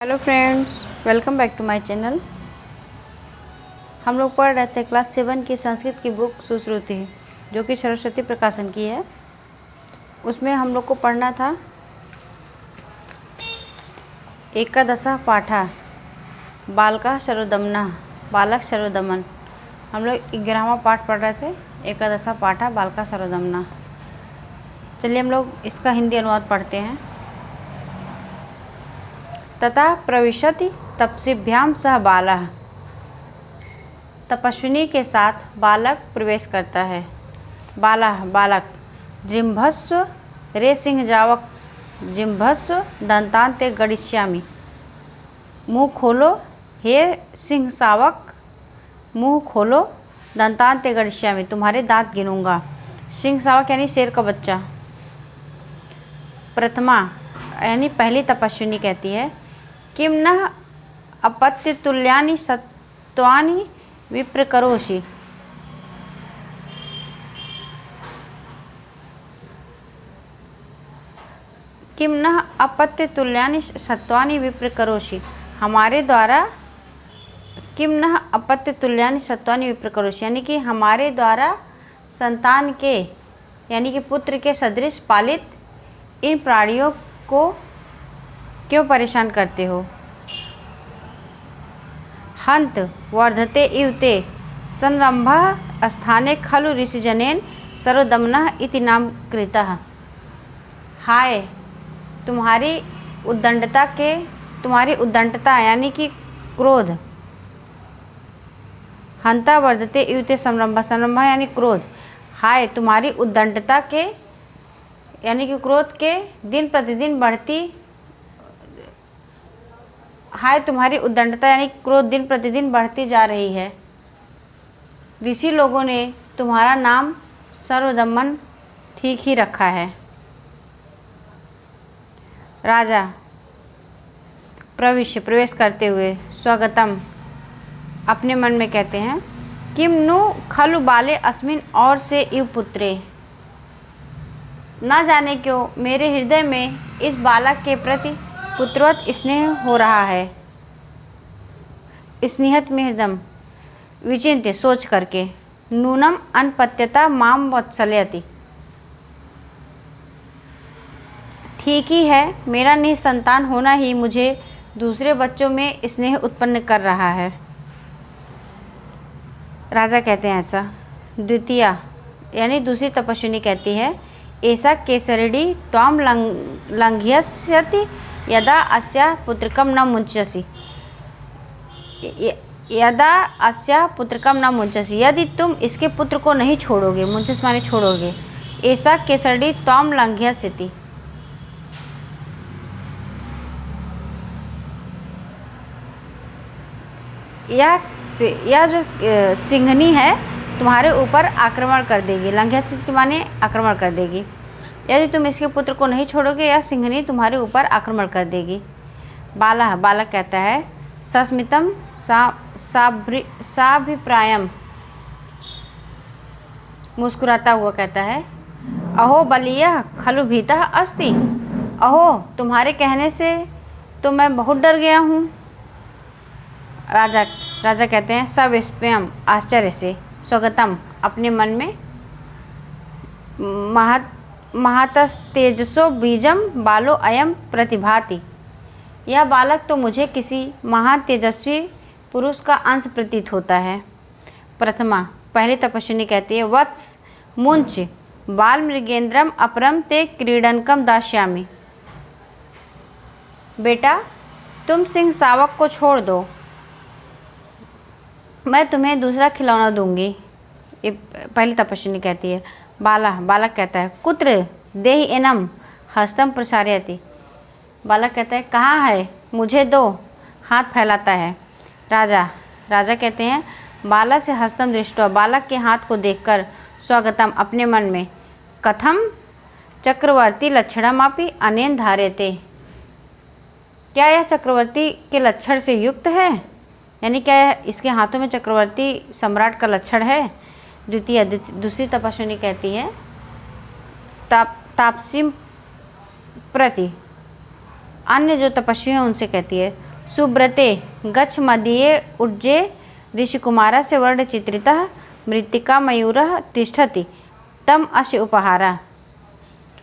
Hello friends, welcome back to my channel. हम लोग पढ़ रहे थे क्लास 7 की संस्कृत की बुक सुश्रुति, जो कि सरस्वती प्रकाशन की है। उसमें हम लोग को पढ़ना था एकादशा पाठा बालका शरोदमना, बालक शरोदमन। हम लोग 11वां पाठ पढ़ रहे थे, एकादशा पाठा बालका शरोदमना। चलिए हम लोग इसका हिंदी अनुवाद पढ़ते हैं। तथा प्रविशति तपस्विभ्याम सह बालः, तपस्विनी के साथ बालक प्रवेश करता है। बालः बालक, जिह्वस्व रे सिंह जावक, जिह्वस्व दंतान्ते गणिष्यामि। मुँह खोलो हे सिंह सावक, मुँह खोलो दंतान्ते गणिष्यामि, तुम्हारे दांत गिनूंगा। सिंह सावक यानी शेर का बच्चा। प्रथमा यानी पहली तपस्विनी कहती है, किम न अपत्य तुल्यानि सत्वानि विप्रकरोषि। किम न अपत्य तुल्यानि सत्वानि विप्रकरोषि, हमारे द्वारा। किम न अपत्य तुल्यानि सत्वानि विप्रकरोषि यानी कि हमारे द्वारा संतान के यानी कि पुत्र के सदृश पालित इन प्राणियों को क्यों परेशान करते हो। हंत वर्धते इव ते संरंभः स्थाने खलु ऋषिजनेन सरोदमनः इति नाम कृतः। हाय तुम्हारी उद्दंडता यानी कि क्रोध। हंता वर्धते इव ते संरंभः, संरंभः यानी क्रोध। हाय तुम्हारी उद्दंडता के यानी कि क्रोध के दिन प्रतिदिन बढ़ती। हाय तुम्हारी उद्दंडता यानी क्रोध दिन प्रतिदिन बढ़ती जा रही है। ऋषि लोगों ने तुम्हारा नाम सर्वदमन ठीक ही रखा है। राजा प्रवेश करते हुए स्वागतम अपने मन में कहते हैं, किम नु खलु बाले अस्मिन और से इव पुत्रे। ना जाने क्यों मेरे हृदय में इस बालक के प्रति पुत्रवत स्नेह हो रहा है। स्नेहत में हृदय विचिंत्य सोच करके, नूनम अनपत्यता माम वत्सलयति, ठीक ही है मेरा निसंतान होना ही मुझे दूसरे बच्चों में स्नेह उत्पन्न कर रहा है। राजा कहते हैं ऐसा। द्वितीया यानी दूसरी तपस्विनी कहती है, ऐसा केसरिणी त्वाम लंघयस्यति यदा अस्या पुत्रकम न मुंचसि। यदा अस्या पुत्रकम न मुंचसि, यदि तुम इसके पुत्र को नहीं छोड़ोगे, मुंचस माने छोड़ोगे। ऐसा केसरिणी त्वाम लंघयस्यति, यह जो सिंहनी है तुम्हारे ऊपर आक्रमण कर देगी। लंघयस्यति माने आक्रमण कर देगी। यदि तुम इसके पुत्र को नहीं छोड़ोगे, यह सिंहनी तुम्हारे ऊपर आक्रमण कर देगी। बालक कहता है, सस्मितम साभिप्रायम, मुस्कुराता हुआ कहता है, अहो बलियः खलु भीतः अस्ति। अहो तुम्हारे कहने से तो मैं बहुत डर गया हूँ। राजा कहते हैं, सविस्मयम् आश्चर्य से, स्वगतम अपने मन में, महातस्तेजसो बीजम बालो अयम प्रतिभाति, यह बालक तो मुझे किसी महान तेजस्वी पुरुष का अंश प्रतीत होता है। प्रथमा पहली तपस्विनी कहती है, वत्स मुंच बाल मृगेंद्रम अपरम ते क्रीडनकम दास्यामि। बेटा तुम सिंह सावक को छोड़ दो, मैं तुम्हें दूसरा खिलौना दूंगी। ये पहली तपस्विनी कहती है। बालक कहता है, कुत्र देहि एनम हस्तम प्रसारयति। बालक कहता है, कहाँ है, मुझे दो, हाथ फैलाता है। राजा कहते हैं, बाला से हस्तम दृष्ट्वा, बालक के हाथ को देखकर, स्वागतम अपने मन में, कथम चक्रवर्ती लक्षणमापि अनेन धार्यते, क्या यह चक्रवर्ती के लक्षण से युक्त है, यानी क्या इसके हाथों में चक्रवर्ती सम्राट का लक्षण है। दूसरी तपस्विनी कहती है, तापसी प्रति, अन्य जो तपस्वी हैं उनसे कहती है, सुब्रते गच्छ मदीये उज्जे ऋषिकुमारस्य वर्णचित्रितः मृत्तिका मयूरः तिष्ठति तम अस्य उपहारा।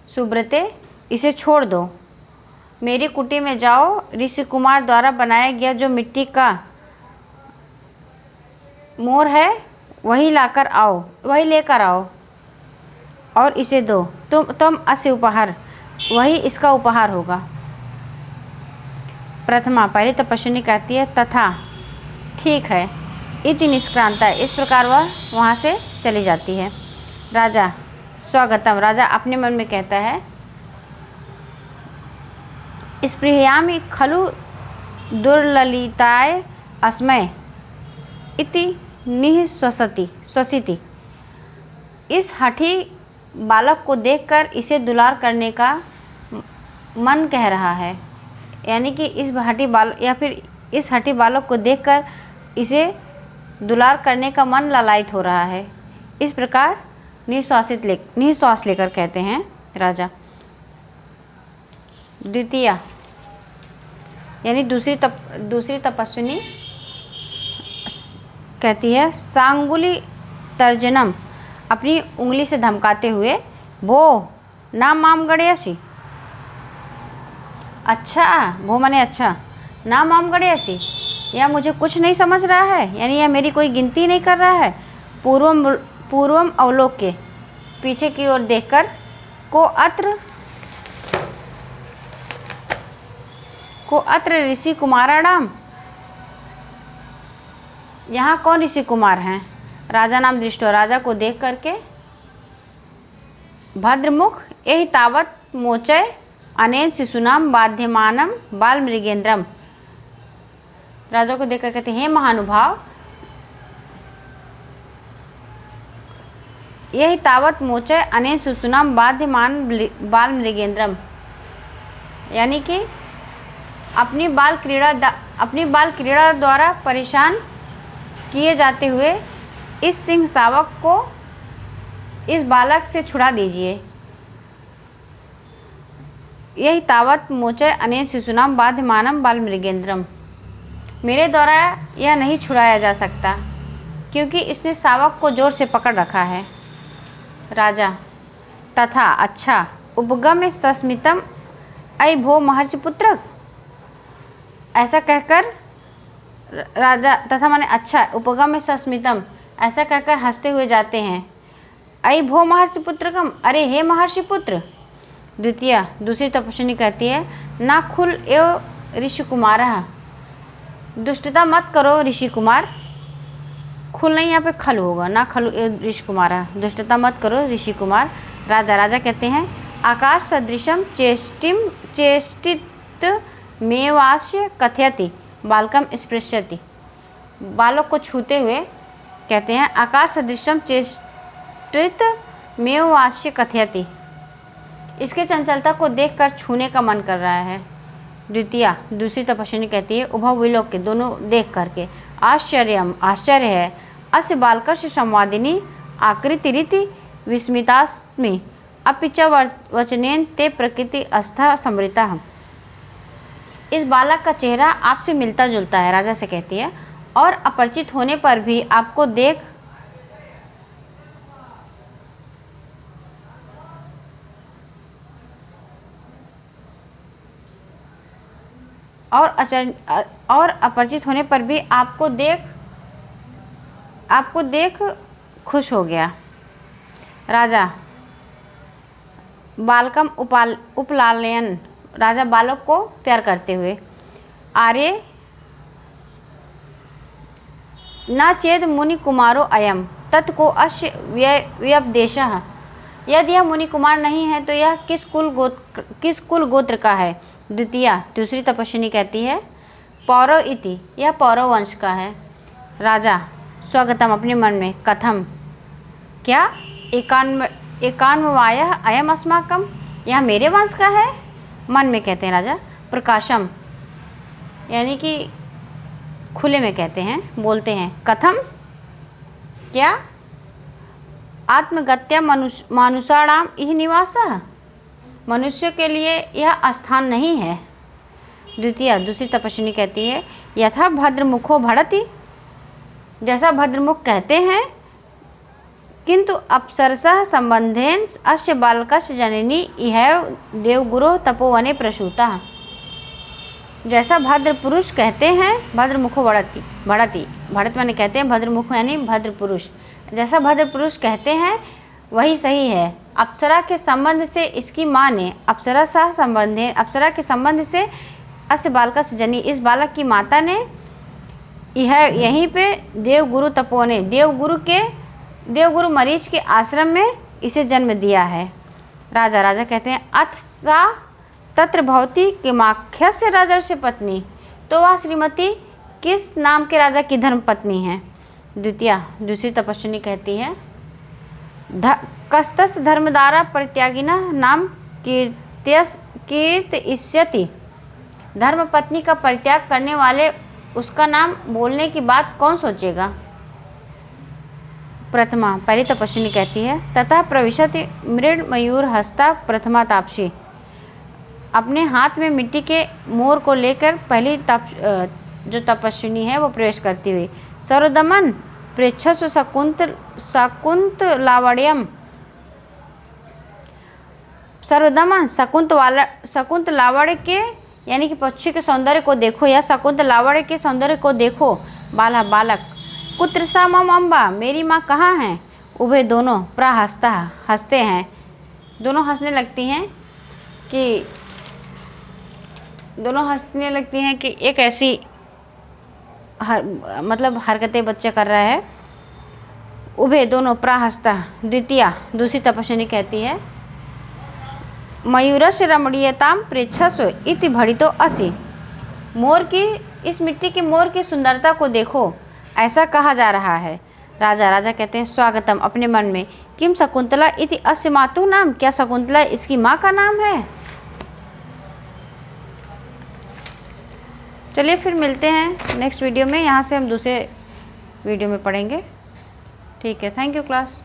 सुब्रते, इसे छोड़ दो, मेरी कुटी में जाओ, ऋषि कुमार द्वारा बनाया गया जो मिट्टी का मोर है वही लेकर आओ और इसे दो। तुम अस्य उपहार, वही इसका उपहार होगा। प्रथमा, पहली तपस्विनी कहती है तथा, ठीक है। इति निष्क्रांता, इस प्रकार वह वहाँ से चली जाती है। राजा स्वागतम, राजा अपने मन में कहता है स्पृहयामि खलु दुर्ललिताय अस्मय इति श्वसिति। इस हठी बालक को देखकर इसे दुलार करने का मन कह रहा है, यानी कि इस हठी बालक को देखकर इसे दुलार करने का मन लालायित हो रहा है। इस प्रकार निश्वास लेकर कहते हैं राजा। द्वितीया यानी दूसरी तपस्विनी कहती है सांगुली तर्जनम, अपनी उंगली से धमकाते हुए, भो ना माम गणेशी। अच्छा, भो माने अच्छा, ना माम गणेशी, यह मुझे कुछ नहीं समझ रहा है, यानी यह मेरी कोई गिनती नहीं कर रहा है। पूर्वम अवलोक के, पीछे की ओर देखकर, को अत्र ऋषि कुमाराणाम, यहाँ कौन ऋषि कुमार हैं। राजा नाम दृष्टो, राजा को देख करके, भद्रमुख यही तावत मोचय अनेन शिशुनाम बाध्यमानम बाल मृगेंद्रम। राजा को देखकर कहते हे महानुभाव, यही तावत मोचय अनेन शिशुनाम बाध्यमान बाल मृगेंद्रम, यानी कि अपनी बाल क्रीड़ा द्वारा परेशान किए जाते हुए इस सिंह शावक को इस बालक से छुड़ा दीजिए। यही तावत मोचय अनेन शिशुनाम बाध्यमानम बाल मृगेंद्रम, मेरे द्वारा यह नहीं छुड़ाया जा सकता क्योंकि इसने शावक को जोर से पकड़ रखा है। राजा तथा, अच्छा, उपगम सस्मितम अयि भो महर्षि पुत्र। ऐसा कहकर राजा, तथा माने अच्छा, उपगम में सस्मितम, ऐसा कहकर हंसते हुए जाते हैं। अयि भो महर्षि पुत्रकम, अरे हे महर्षि पुत्र। द्वितीया, दूसरी तपस्विनी कहती है ना खुल एव ऋषि कुमार, दुष्टता मत करो ऋषि कुमार। खुल नहीं, यहाँ पे खल होगा, ना खलु एव ऋषि कुमार, दुष्टता मत करो ऋषि कुमार। राजा कहते हैं आकाश सदृशम चेष्टित मेवास्य कथयति बालकम स्पृश्यति। बालक को छूते हुए कहते हैं आकाश सदृशम चेष्टित मेवास्य कथयति, इसके चंचलता को देखकर छूने का मन कर रहा है। द्वितीया, दूसरी तपस्विनी कहती है उभव विलोक के, दोनों देख करके, आश्चर्य है, अस्य बालकस्य संवादिनी आकृति रीति विस्मितास्मि अपि च वचनेन ते प्रकृति अस्था समृता। इस बालक का चेहरा आपसे मिलता जुलता है, राजा से कहती है, और अपरिचित होने पर भी आपको देख और अपरिचित होने पर भी आपको देख खुश हो गया। राजा बालकम उपलालयन, राजा बालक को प्यार करते हुए, आर्य न चेद मुनि कुमारो अयम तत्को अश्य व्यपदेशः। यदि यह मुनि कुमार नहीं है तो यह किस कुल गोत्र का है। द्वितीया, दूसरी तपस्विनी कहती है पौरव इति, यह पौरव वंश का है। राजा स्वागतम, अपने मन में, कथम, क्या, एकान्वायः अयम अस्माकम, यह मेरे वंश का है। मन में कहते हैं राजा, प्रकाशम, यानी कि खुले में कहते हैं, बोलते हैं, कथम, क्या, आत्मगत्या मानुषाणाम इह निवासः, मनुष्य के लिए यह स्थान नहीं है। द्वितीय दूसरी तपस्विनी कहती है यथा भद्रमुखो भड़ति, जैसा भद्रमुख कहते हैं, किंतु अप्सरसः संबंधेन अस्य बालकस्य जननी इहैव देवगुरो तपोवने प्रसूता। जैसा भद्र पुरुष कहते हैं, भद्रमुखो भड़ति, भड़त माने कहते हैं, भद्रमुख यानी भद्र पुरुष, जैसा भद्र पुरुष कहते हैं वही सही है। अप्सरा के संबंध से इसकी माँ ने, अप्सरा सा संबंधे, अप्सरा के संबंध से अस्य बालकस्य जनी, इस बालक की माता ने यह यहीं पे देवगुरु तपोवने, देवगुरु मरीच के आश्रम में इसे जन्म दिया है। राजा कहते हैं अथ सा तत्र भवती किमाख्यस्य राजर्षि पत्नी, तो वह श्रीमती किस नाम के राजा की धर्म पत्नी है। द्वितीय दूसरी तपस्विनी कहती है कस्तस धर्मदारा परित्यागिना नाम कीर्तयिष्यति, धर्म पत्नी का परित्याग करने वाले उसका नाम बोलने की बात कौन सोचेगा। प्रथमा पहली तपस्विनी कहती है तथा प्रविशति मृड मयूर हस्ता प्रथमा तापसी, अपने हाथ में मिट्टी के मोर को लेकर पहली जो तपस्विनी है वो प्रवेश करती हुई सर्वदमन पृच्छस्व शकुंत लावण्यम, सर्वदमन शकुंत लावण्य के यानी कि पक्षी के सौंदर्य को देखो या शकुंत लावण्य के सौंदर्य को देखो। बालक कुत्र सा मम अम्बा, मेरी माँ कहाँ है। उभे दोनों प्रहस्ता हंसते हैं, दोनों हंसने लगती हैं कि एक ऐसी मतलब हरकतें बच्चा कर रहा है। उभे दोनों प्रहस्ता। द्वितीय दूसरी तपस्विनी कहती है मयूरस्य रमणीयताम पृच्छस्व इति भड़ितो असि, मोर की, इस मिट्टी के मोर की सुंदरता को देखो, ऐसा कहा जा रहा है। राजा कहते हैं स्वागतम अपने मन में, किम शकुंतला इति अस्य मातु नाम, क्या शकुंतला इसकी माँ का नाम है। चलिए फिर मिलते हैं नेक्स्ट वीडियो में, यहाँ से हम दूसरे वीडियो में पढ़ेंगे। ठीक है, थैंक यू क्लास।